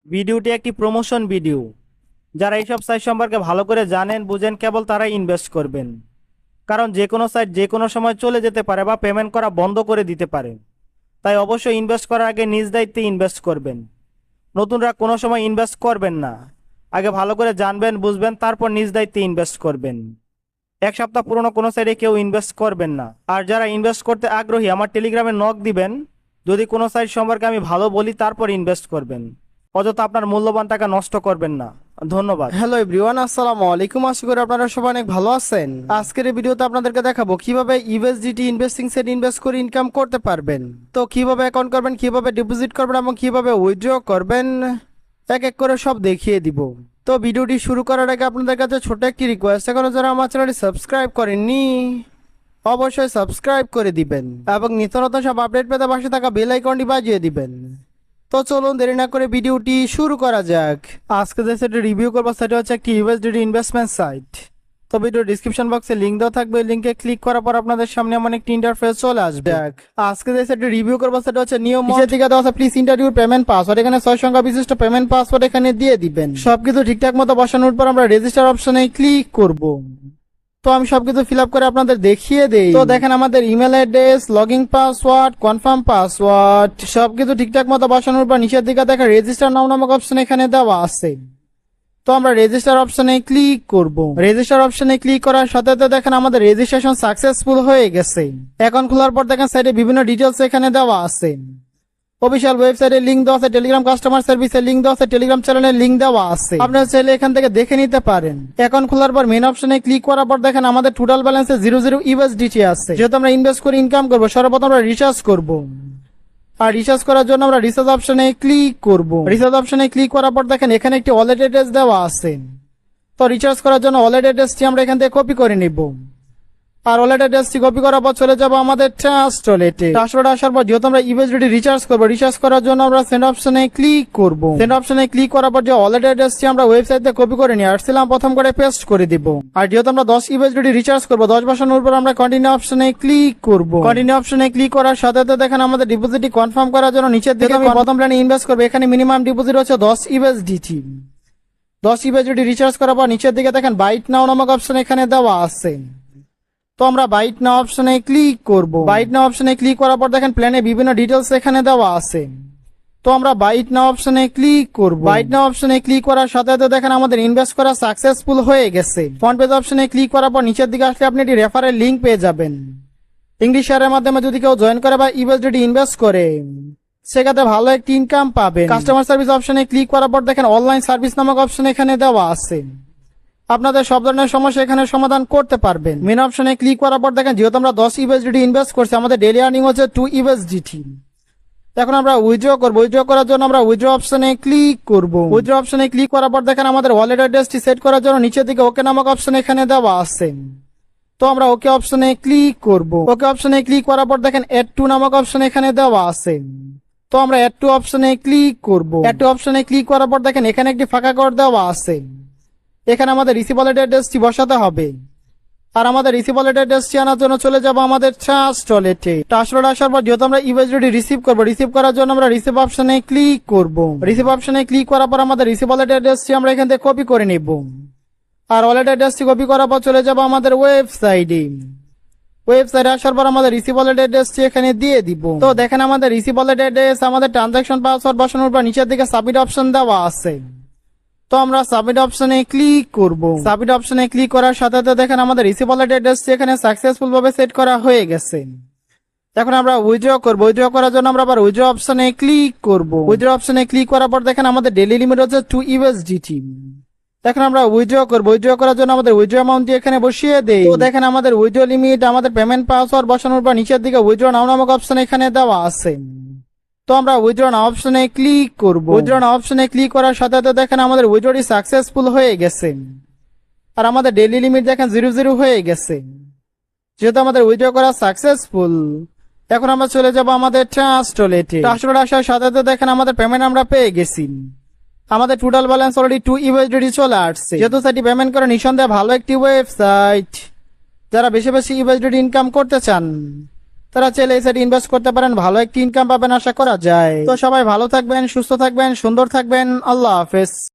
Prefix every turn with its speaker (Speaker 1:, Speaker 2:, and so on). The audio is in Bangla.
Speaker 1: ভিডিওটি একটি প্রমোশন ভিডিও। যারা এইসব সাইট সম্পর্কে ভালো করে জানেন বুঝেন কেবল তারাই ইনভেস্ট করবেন, কারণ যে কোনো সাইট যে কোনো সময় চলে যেতে পারে বা পেমেন্ট করা বন্ধ করে দিতে পারে। তাই অবশ্যই ইনভেস্ট করার আগে নিজ দায়িত্বে ইনভেস্ট করবেন। নতুনরা কোনো সময় ইনভেস্ট করবেন না, আগে ভালো করে জানবেন বুঝবেন তারপর নিজ দায়িত্বে ইনভেস্ট করবেন। এক সপ্তাহ পুরনো কোনো সাইটে কেউ ইনভেস্ট করবেন না। আর যারা ইনভেস্ট করতে আগ্রহী আমার টেলিগ্রামে নক দিবেন, যদি কোনো সাইট সম্পর্কে আমি ভালো বলি তারপর ইনভেস্ট করবেন। অযথা আপনার মূল্যবান টাকা নষ্ট করবেন না। ধন্যবাদ।
Speaker 2: হ্যালো এভরিওয়ান, আসসালামু আলাইকুম। আশা করি আপনারা সবাই অনেক ভালো আছেন। আজকের এই ভিডিওতে আপনাদেরকে দেখাবো কিভাবে ইউএসডিটি ইনভেস্টিং সেট ইনভেস্ট করে ইনকাম করতে পারবেন। তো কিভাবে অ্যাকাউন্ট করবেন, কিভাবে ডিপোজিট করবেন এবং কিভাবে উইথড্র করবেন এক এক করে সব দেখিয়ে দিব। তো ভিডিওটি শুরু করার আগে আপনাদের কাছে ছোট একটি রিকোয়েস্ট, এখনো যারা আমার চ্যানেলটি সাবস্ক্রাইব করেননি অবশ্যই সাবস্ক্রাইব করে দিবেন এবং নিত্য নতুন সব আপডেট পেতে পাশে থাকা বেল আইকনটি বাজিয়ে দিবেন। তো চলুন দেরি না করে ভিডিওটি শুরু করা যাক। আজকে যে সাইটে রিভিউ করবো সেটা হচ্ছে একটি ইউএসডিটি ইনভেস্টমেন্ট সাইট। তো ভিডিও ডিসক্রিপশন বক্সে লিংক দেওয়া থাকবে, লিংকে ক্লিক করার পর আপনাদের সামনে এমন একটি ইন্টারফেস চলে আসবে। আজকে যে সাইটে রিভিউ করবো সেটা হচ্ছে নিয়ম দিকে দেওয়া আছে প্লিজ ইন্টারভিউ পেমেন্ট পাসওয়ার্ড। এখানে 6 সংখ্যা বিশিষ্ট পেমেন্ট পাসওয়ার্ড এখানে দিয়ে দিবেন। সবকিছু ঠিকঠাক মতো বসানোর পর আমরা রেজিস্টার অপশনে ক্লিক করব। তো আমি সবকিছু ফিল আপ করে আপনাদের দেখিয়ে দেই। তো দেখেন আমাদের email address, login password, confirm password সবকিছু ঠিকঠাক মতো বসানোর পর নিচের দিকে দেখেন রেজিস্টার নাও নামক অপশন এখানে দেওয়া আছে। তো আমরা রেজিস্টার অপশনে ক্লিক করব। রেজিস্টার অপশনে ক্লিক করার সাথে সাথে দেখেন আমাদের রেজিস্ট্রেশন সাকসেসফুল হয়ে গেছে। অ্যাকাউন্ট খোলার পর দেখেন সাইডে বিভিন্ন ডিটেলস এখানে দেওয়া আছে। অফিসিয়াল ওয়েবসাইটের লিংক দেওয়া আছে, টেলিগ্রাম কাস্টমার সার্ভিসের লিংক দেওয়া আছে, টেলিগ্রাম চ্যানেলের লিংক দেওয়া আছে। আপনারা চাইলে এখান থেকে দেখে নিতে পারেন। অ্যাকাউন্ট খোলার পর মেন অপশনে ক্লিক করার পর দেখেন আমাদের টোটাল ব্যালেন্সে 00 ইউএসডিটি আছে। যেহেতু আমরা ইনভেস্ট করে ইনকাম করবো, সর্বপ্রথম আমরা রিচার্জ করব। আর রিচার্জ করার জন্য আমরা রিচার্জ অপশনে ক্লিক করব। রিচার্জ অপশনে ক্লিক করার পর দেখেন এখানে একটি ওয়ালেট অ্যাড্রেস দেওয়া আছে। তো রিচার্জ করার জন্য ওয়ালেট অ্যাড্রেসটি আমরা এখান থেকে কপি করে নিব। আর ওয়ালেট অ্যাড্রেসটি কপি করার পর চলে যাব আমাদের ট্রাস্ট ওয়ালেটে। ট্রাস্ট ওয়ালেটে আসার পর যেহেতু আমরা ইউএসডিটি রিচার্জ করব, রিচার্জ করার জন্য আমরা সেন্ড অপশনে ক্লিক করব। সেন্ড অপশনে ক্লিক করার পর যে ওয়ালেট অ্যাড্রেসটি আমরা ওয়েবসাইট থেকে কপি করে নিয়ে আসছিলাম প্রথম করে পেস্ট করে দিব। আর যেহেতু আমরা 10 ইউএসডিটি রিচার্জ করব, 10 বসানোর পর আমরা কন্টিনিউ অপশনে ক্লিক করব। কন্টিনিউ অপশনে ক্লিক করার সাথে সাথে দেখেন আমাদের ডিপোজিটটি কনফার্ম করার জন্য নিচের দিকে আমি প্রথম প্ল্যানে ইনভেস্ট করব। এখানে মিনিমাম ডিপোজিট হচ্ছে 10 ইউএসডিটি। 10 ইউএসডিটি রিচার্জ করার পর নিচের দিকে দেখেন বাইট নাও নামক অপশন এখানে দেওয়া আছে। তো আমরা বাইট নাও অপশনে ক্লিক করব। বাইট নাও অপশনে ক্লিক করার পর দেখেন প্ল্যানে বিভিন্ন ডিটেলস এখানে দেওয়া আছে। তো আমরা বাইট নাও অপশনে ক্লিক করব। বাইট নাও অপশনে ক্লিক করার সাথে সাথে দেখেন আমাদের ইনভেস্ট করা সাকসেসফুল হয়ে গেছে। ফ্রন্ট পেজ অপশনে ক্লিক করার পর নিচের দিকে আসলে আপনি একটি রেফারেল লিংক পেয়ে যাবেন। ইংলিশ শেয়ারের মাধ্যমে যদি কেউ জয়েন করে বা ইউএসডিটি ইনভেস্ট করে সেক্ষেত্রে ভালো একটি ইনকাম পাবেন। কাস্টমার সার্ভিস অপশনে ক্লিক করার পর দেখেন অনলাইন সার্ভিস নামক অপশন এখানে দেওয়া আছে। আপনাদের সব ধরনের সমস্যা এখানে সমাধান করতে পারবেন। মেন অপশনে ক্লিক করার পর দেখেন যেহেতু আমরা 10 ইউএসডিটি ইনভেস্ট করছি, আমাদের ডেইলি আর্নিং হচ্ছে 2 ইউএসডিটি। এখন আমরা উইথড্র করব। উইথড্র করার জন্য আমরা উইথড্র অপশনে ক্লিক করব। উইথড্র অপশনে ক্লিক করার পর দেখেন আমাদের ওয়ালেট অ্যাড্রেসটি সেট করার জন্য নিচের দিকে ওকে নামক অপশন এখানে দেওয়া আছে। তো আমরা ওকে অপশনে ক্লিক করব। ওকে অপশনে ক্লিক করার পর দেখেন অ্যাড টু নামক অপশন এখানে দেওয়া আছে। তো আমরা অ্যাড টু অপশনে ক্লিক করব। অ্যাড টু অপশনে ক্লিক করার পর দেখেন এখানে একটি ফাঁকা ঘর দেওয়া আছে। এখানে আমাদের রিসিভ ওয়ালেট অ্যাড্রেসটি বসাতে হবে। আর আমাদের রিসিভ ওয়ালেট অ্যাড্রেসটি আনার জন্য চলে যাব আমাদের ট্রাস্ট ওয়ালেটে। ট্রাস্ট ওয়ালেটে আসার পর যেহেতু আমরা ইউএসডিটি রিসিভ করব, রিসিভ করার জন্য আমরা রিসিভ অপশনে ক্লিক করব। রিসিভ অপশনে ক্লিক করার পর আমাদের রিসিভ ওয়ালেট অ্যাড্রেসটি আমরা এখান থেকে কপি করে নিব। আর ওয়ালেট অ্যাড্রেসটি কপি করার পর চলে যাব আমাদের ওয়েবসাইটে। ওয়েবসাইটে আসার পর আমাদের রিসিভ ওয়ালেট অ্যাড্রেসটি এখানে দিয়ে দিব। তো দেখেন আমাদের রিসিভ ওয়ালেট অ্যাড্রেস, আমাদের ট্রানজাকশন পাসওয়ার্ড বসানোর পর নিচের দিকে সাবমিট অপশন দেওয়া আছে। তো আমরা সাবমিট অপশনে ক্লিক করব। সাবমিট অপশনে ক্লিক করার সাথে সাথে দেখেন আমাদের রিসিভ ওয়ালেট অ্যাড্রেসটি এখানে সাকসেসফুল ভাবে সেট করা হয়ে গেছে। এখন আমরা উইথড্র করব। উইথড্র করার জন্য আমরা আবার উইথড্র অপশনে ক্লিক করব। উইথড্র অপশনে ক্লিক করার পর দেখেন আমাদের ডেইলি লিমিট হচ্ছে 2 ইউএসডিটি। এখন আমরা উইথড্র করব। উইথড্র করার জন্য আমাদের উইথড্র অ্যামাউন্টটি এখানে বসিয়ে দেই। তো দেখেন আমাদের উইথড্র লিমিট, আমাদের পেমেন্ট পাসওয়ার্ড বসানোর পর নিচের দিকে উইথড্র নাও নামক অপশন এখানে দেওয়া আছে। তো আমরা উইথড্র নাও অপশনে ক্লিক করব। উইথড্র নাও অপশনে ক্লিক করার সাথে সাথে দেখেন আমাদের উইথড্রটি সাকসেসফুল হয়ে গেছে। আর আমাদের ডেইলি লিমিট দেখেন 00 হয়ে গেছে। যেহেতু আমাদের উইথড্র করা সাকসেসফুল, এখন আমরা চলে যাব আমাদের ট্রাস্ট ওয়ালেটে। ট্রাস্ট ওয়ালেটে আসার সাথে সাথে দেখেন আমাদের পেমেন্ট আমরা পেয়ে গেছি। আমাদের টোটাল ব্যালেন্স অলরেডি 2 ইউএসডিটি চলে আসছে। যেহেতু সেটি পেমেন্ট করে নিঃসন্দেহে ভালো একটি ওয়েবসাইট। যারা বেশি বেশি ইউএসডিটি ইনকাম করতে চান তারা চাইলে এই সাইটে ইনভেস্ট করতে পারেন, ভালো একটি ইনকাম পাবেন আশা করা যায়। তো সবাই ভালো থাকবেন, সুস্থ থাকবেন, সুন্দর থাকবেন। আল্লাহ হাফেজ।